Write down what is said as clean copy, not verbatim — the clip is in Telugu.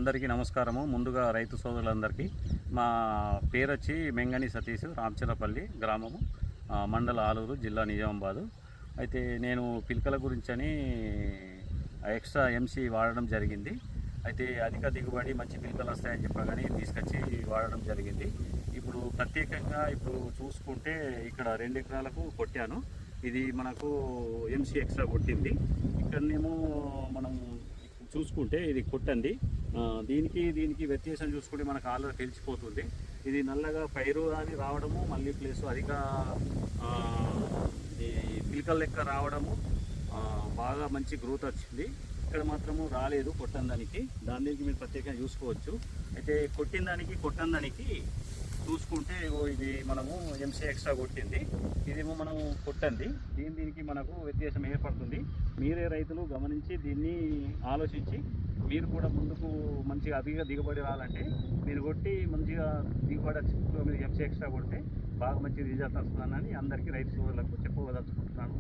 అందరికీ నమస్కారము. ముందుగా రైతు సోదరులందరికీ మా పేరు వచ్చి మెంగని సతీష్, రామచంద్రపల్లి గ్రామము, మండల ఆలూరు, జిల్లా నిజామాబాదు. అయితే నేను పిలకల గురించని ఎక్స్ట్రా ఎంసీ వాడడం జరిగింది. అయితే అధిక దిగుబడి మంచి పిలకలు వస్తాయని చెప్పగానే తీసుకొచ్చి వాడడం జరిగింది. ఇప్పుడు ప్రత్యేకంగా చూసుకుంటే ఇక్కడ 2 ఎకరాలకు కొట్టాను. ఇది మనకు ఎంసీ ఎక్స్ట్రా కొట్టింది. ఇక్కడనేమో మనం చూసుకుంటే ఇది కొట్టండి, దీనికి వ్యత్యాసం చూసుకుంటే మనకు ఆల్రెడీ తెలిసిపోతుంది. ఇది నల్లగా పైరు అని రావడము, మళ్ళీ ప్లస్ అధిక ఈ పిలకల లెక్క రావడము, బాగా మంచి గ్రోత్ వచ్చింది. ఇక్కడ మాత్రము రాలేదు కొట్టని దానికి. దానికి మీరు ప్రత్యేకంగా చూసుకోవచ్చు. అయితే కొట్టిన దానికి కొట్టని దానికి చూసుకుంటే ఇది మనము ఎంసీ ఎక్స్ట్రా కొట్టింది, ఇదేమో మనం కొట్టండి. దీనికి మనకు వ్యత్యాసం ఏర్పడుతుంది. మీరే రైతులు గమనించి దీన్ని ఆలోచించి మీరు కూడా ముందుకు మంచిగా అధిక దిగుబడి రావాలంటే మీరు కొట్టి మంచిగా దిగుబడి వచ్చి మీరు ఎంసీ ఎక్స్ట్రా కొడితే బాగా మంచి రిజల్ట్ వస్తుందని అందరికీ రైతు సోదరులకు చెప్పదలుచుకుంటున్నాను.